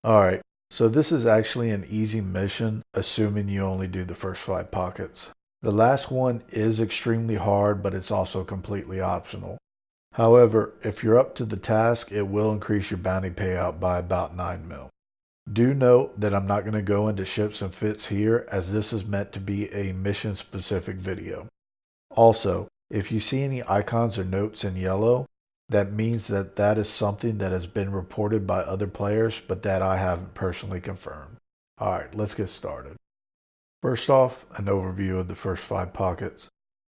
Alright, so this is actually an easy mission, assuming you only do the first 5 pockets. The last one is extremely hard, but it's also completely optional. However, if you're up to the task, it will increase your bounty payout by about 9 mil. Do note that I'm not going to go into ships and fits here, as this is meant to be a mission specific video. Also, if you see any icons or notes in yellow, that means that that is something that has been reported by other players, but that I haven't personally confirmed. Alright, let's get started. First off, an overview of the first 5 pockets.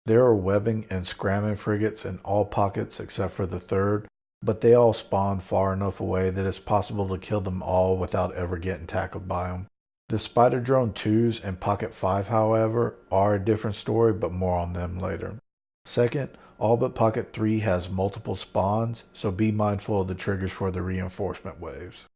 There are webbing and scramming frigates in all pockets except for the third, but they all spawn far enough away that it's possible to kill them all without ever getting tackled by them. The Spider Drone 2s and Pocket 5, however, are a different story, but more on them later. Second, all but Pocket 3 has multiple spawns, so be mindful of the triggers for the reinforcement waves.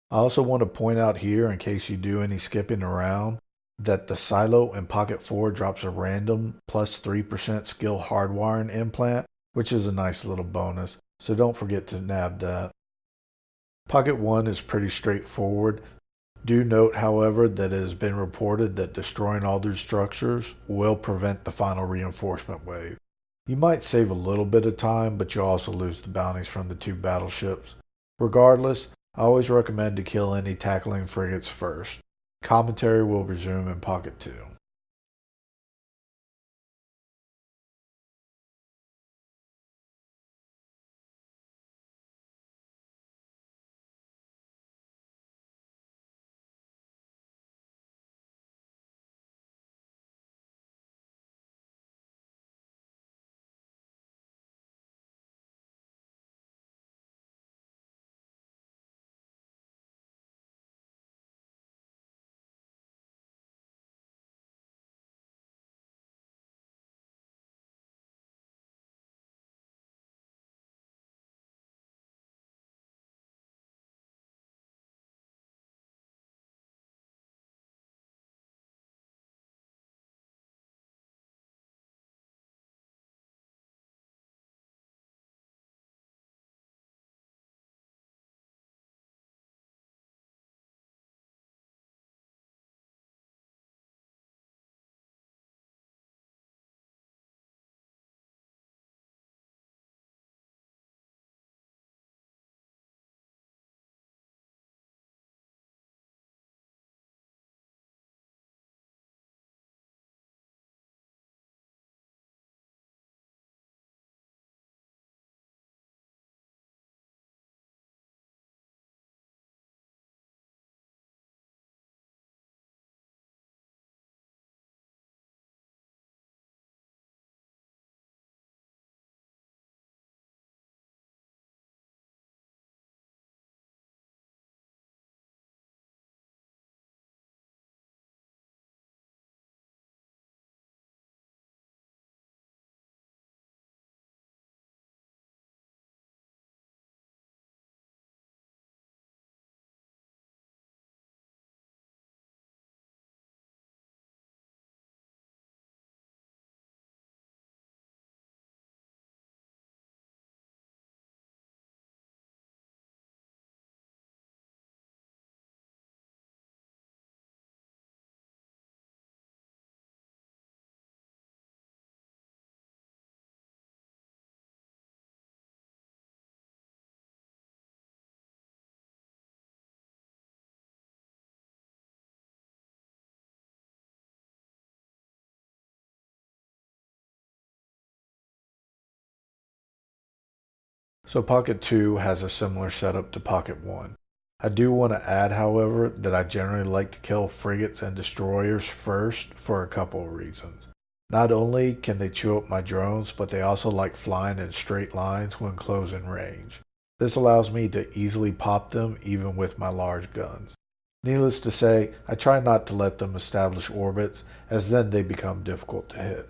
I also want to point out here, in case you do any skipping around, that the silo in Pocket 4 drops a random plus 3% skill hardwiring implant, which is a nice little bonus, so don't forget to nab that. Pocket 1 is pretty straightforward. Do note, however, that it has been reported that destroying all these structures will prevent the final reinforcement wave. You might save a little bit of time, but you'll also lose the bounties from the 2 battleships. Regardless, I always recommend to kill any tackling frigates first. Commentary will resume in Pocket 2. So Pocket 2 has a similar setup to Pocket 1. I do want to add, however, that I generally like to kill frigates and destroyers first for a couple of reasons. Not only can they chew up my drones, but they also like flying in straight lines when close in range. This allows me to easily pop them even with my large guns. Needless to say, I try not to let them establish orbits, as then they become difficult to hit.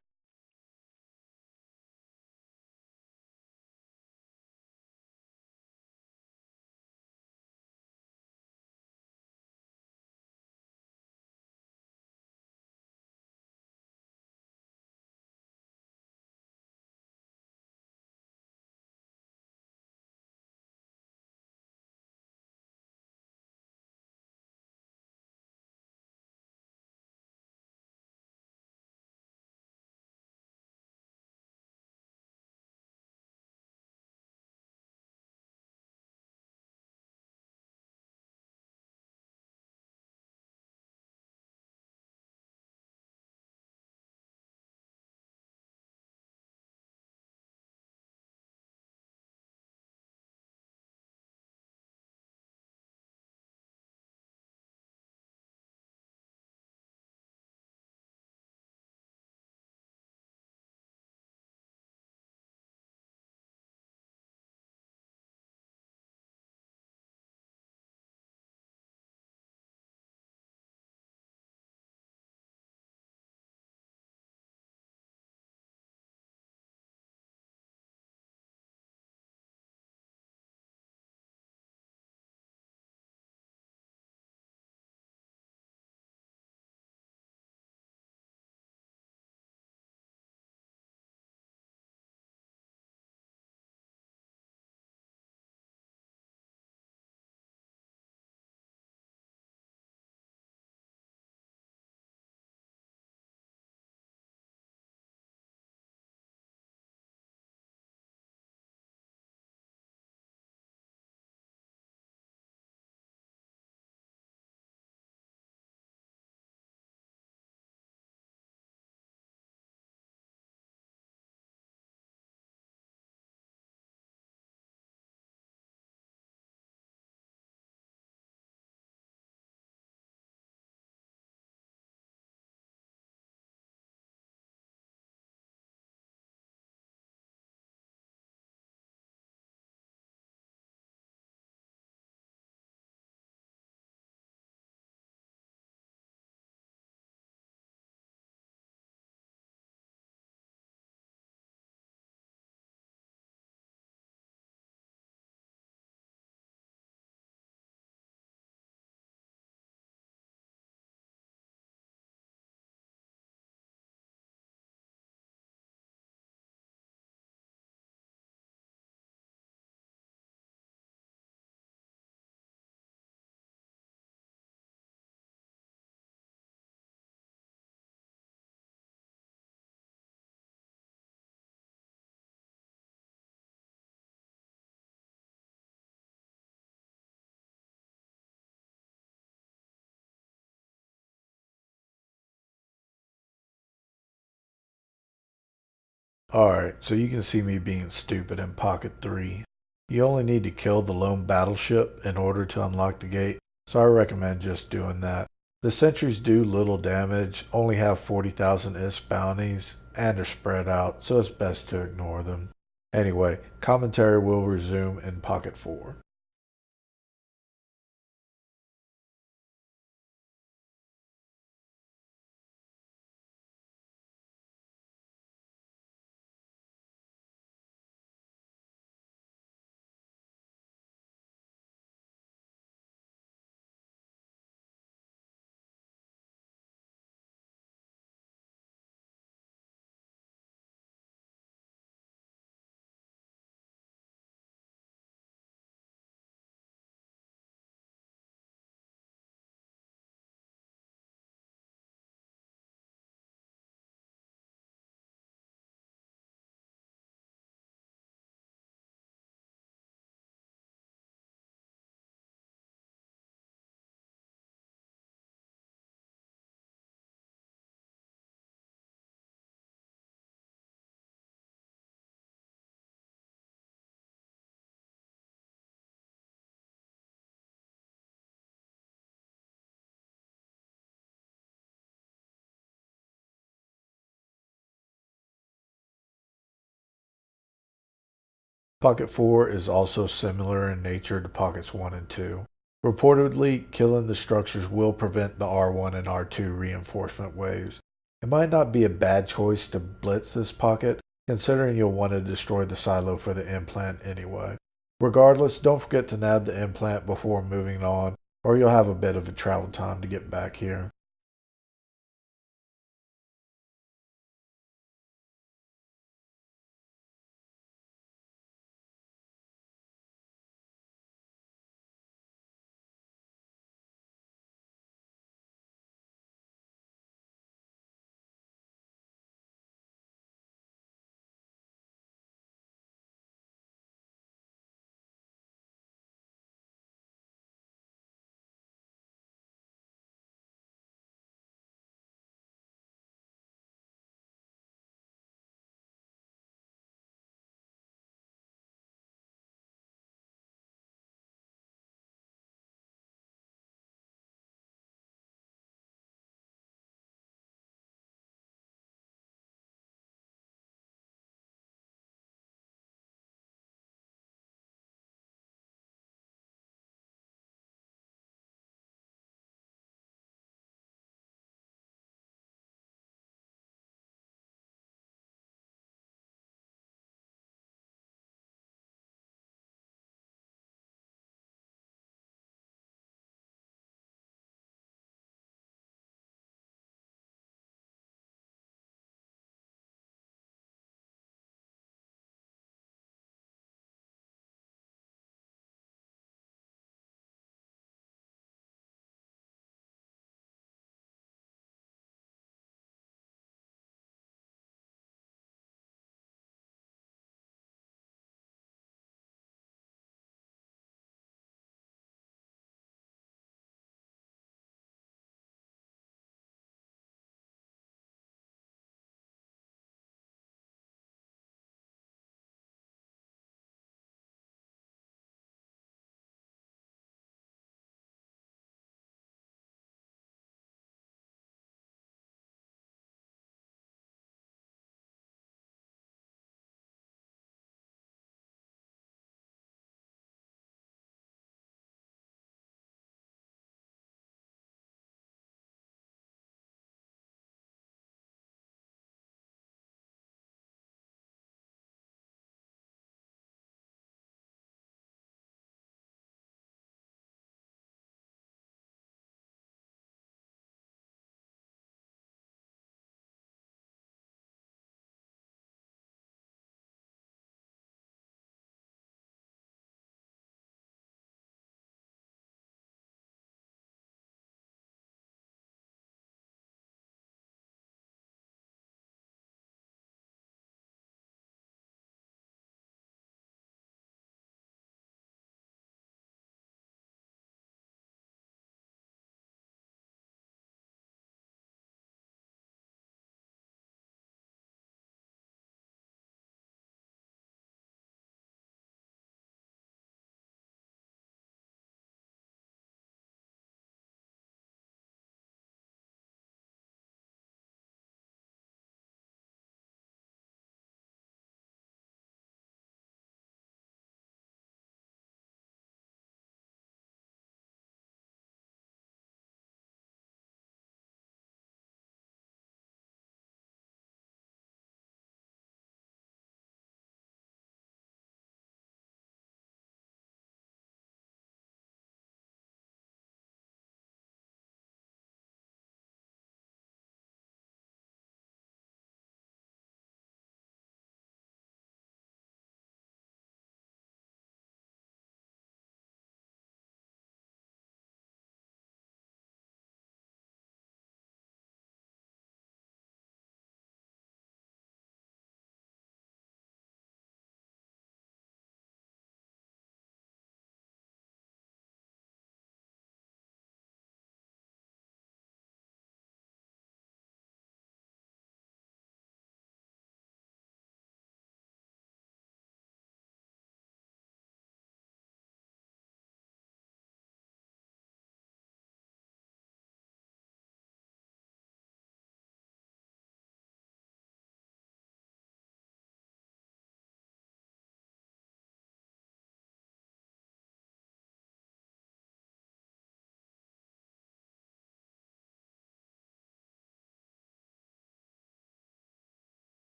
Alright, so you can see me being stupid in Pocket 3. You only need to kill the lone battleship in order to unlock the gate, so I recommend just doing that. The sentries do little damage, only have 40,000 ISK bounties, and are spread out, so it's best to ignore them. Anyway, commentary will resume in Pocket 4. Pocket 4 is also similar in nature to Pockets 1 and 2. Reportedly, killing the structures will prevent the R1 and R2 reinforcement waves. It might not be a bad choice to blitz this pocket, considering you'll want to destroy the silo for the implant anyway. Regardless, don't forget to nab the implant before moving on, or you'll have a bit of a travel time to get back here.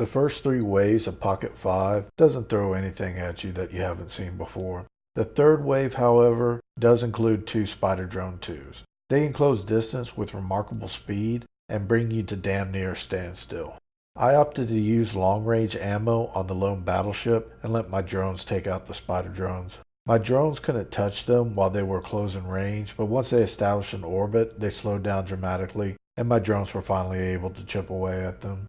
The first three waves of Pocket 5 doesn't throw anything at you that you haven't seen before. The third wave, however, does include two Spider Drone 2s. They can close distance with remarkable speed and bring you to damn near a standstill. I opted to use long-range ammo on the lone battleship and let my drones take out the Spider Drones. My drones couldn't touch them while they were close in range, but once they established an orbit, they slowed down dramatically, and my drones were finally able to chip away at them.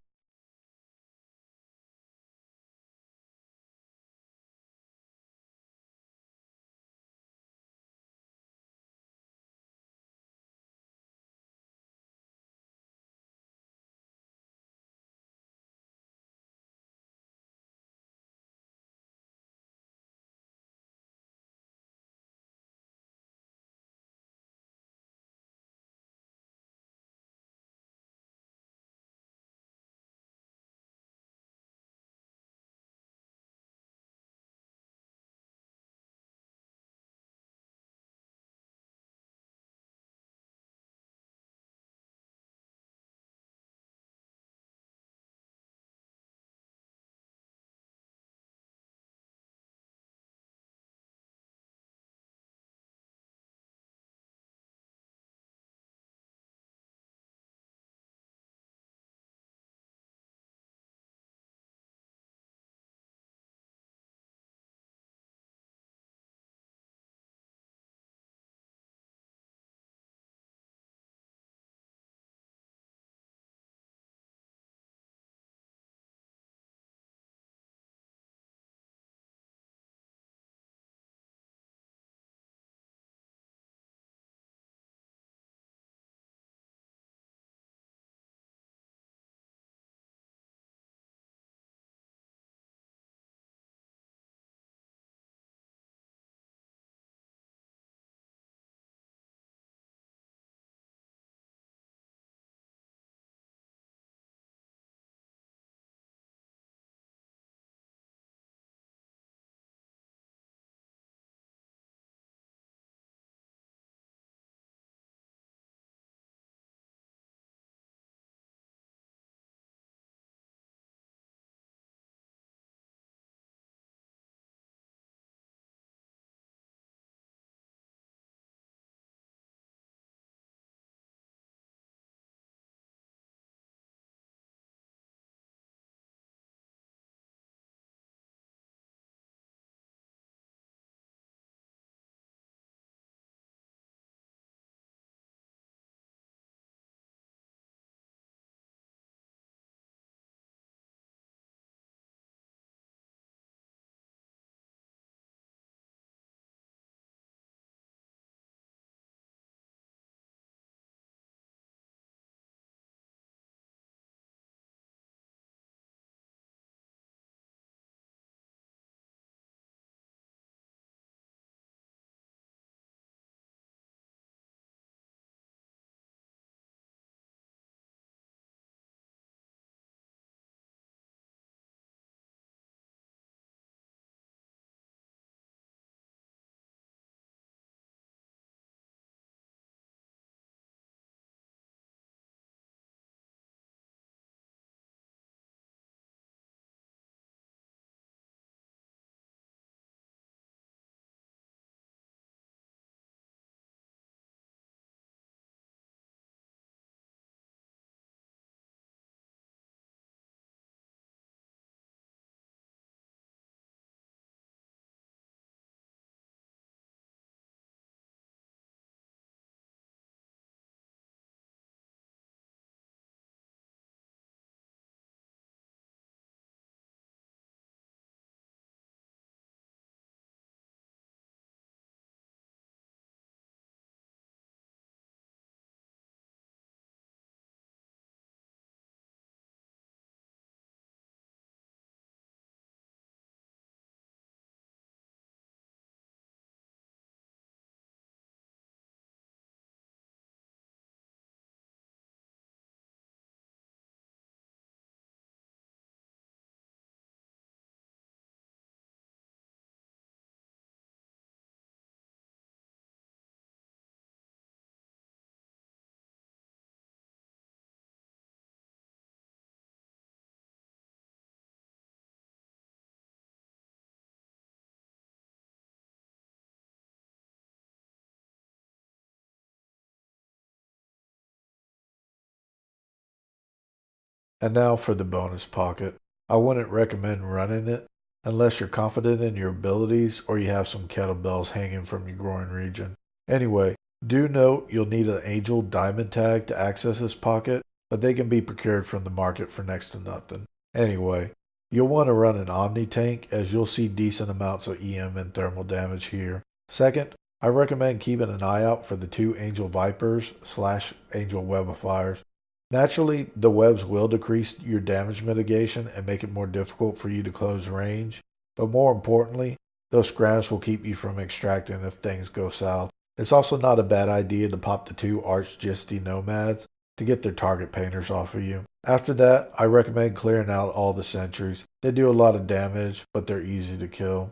And now for the bonus pocket. I wouldn't recommend running it unless you're confident in your abilities or you have some kettlebells hanging from your groin region. Anyway, do note you'll need an Angel Diamond tag to access this pocket, but they can be procured from the market for next to nothing. Anyway, you'll want to run an Omni tank as you'll see decent amounts of EM and thermal damage here. Second, I recommend keeping an eye out for the 2 Angel Vipers / Angel Webifiers. Naturally, the webs will decrease your damage mitigation and make it more difficult for you to close range, but more importantly, those scraps will keep you from extracting if things go south. It's also not a bad idea to pop the 2 Archgisty Nomads to get their target painters off of you. After that, I recommend clearing out all the sentries. They do a lot of damage, but they're easy to kill.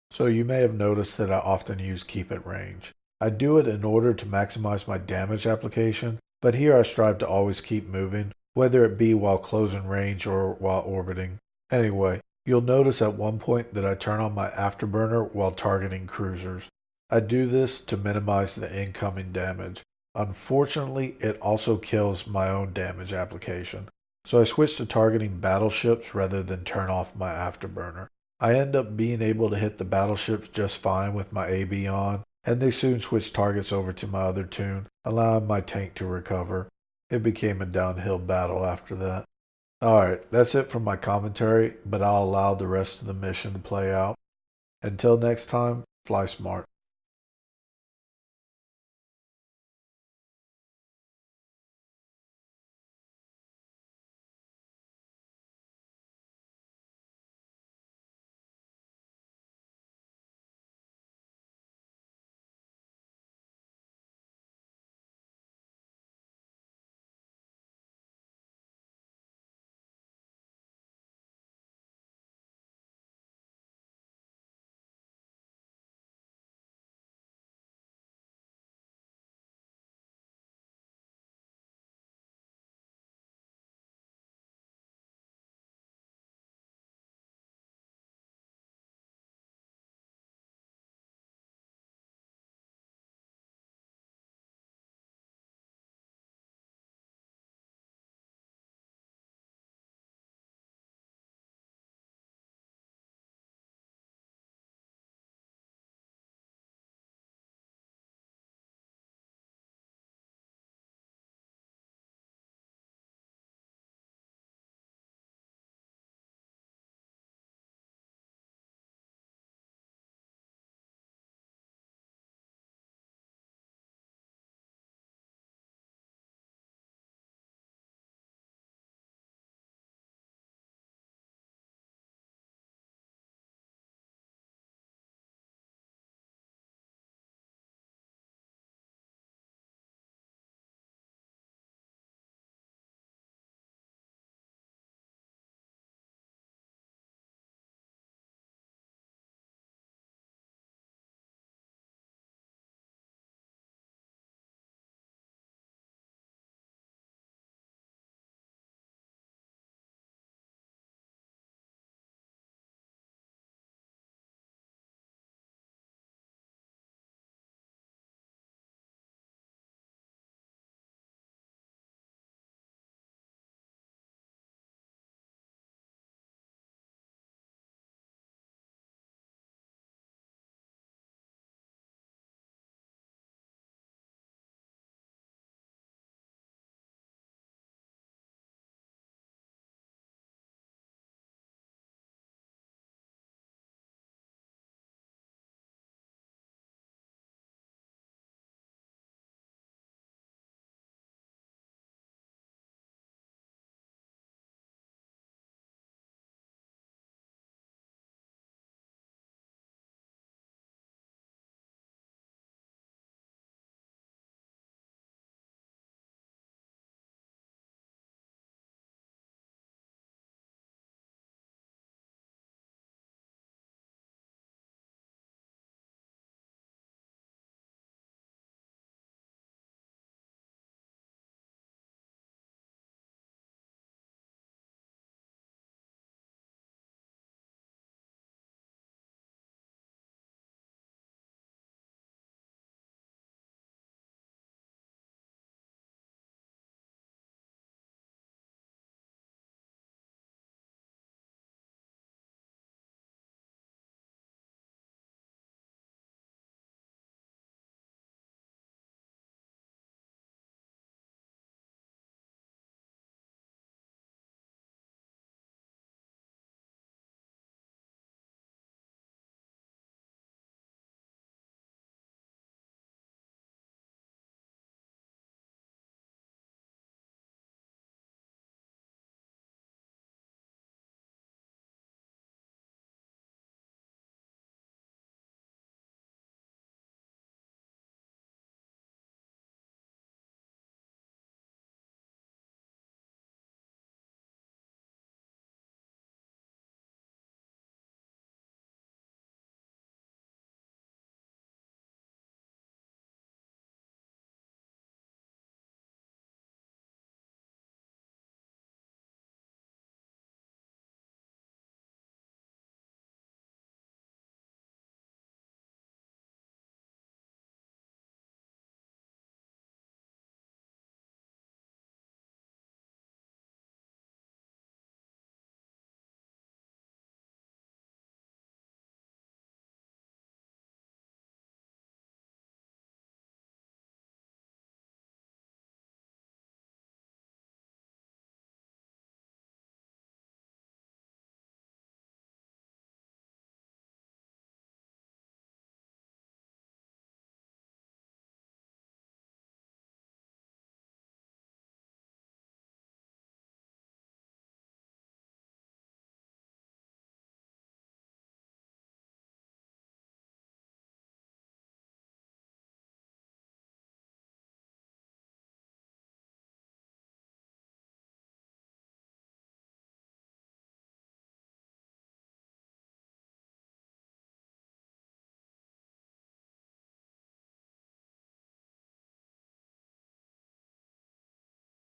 So you may have noticed that I often use keep at range. I do it in order to maximize my damage application, but here I strive to always keep moving, whether it be while closing range or while orbiting. Anyway, you'll notice at one point that I turn on my afterburner while targeting cruisers. I do this to minimize the incoming damage. Unfortunately, it also kills my own damage application, so I switch to targeting battleships rather than turn off my afterburner. I end up being able to hit the battleships just fine with my AB on, and they soon switched targets over to my other tune, allowing my tank to recover. It became a downhill battle after that. Alright, that's it for my commentary, but I'll allow the rest of the mission to play out. Until next time, fly smart.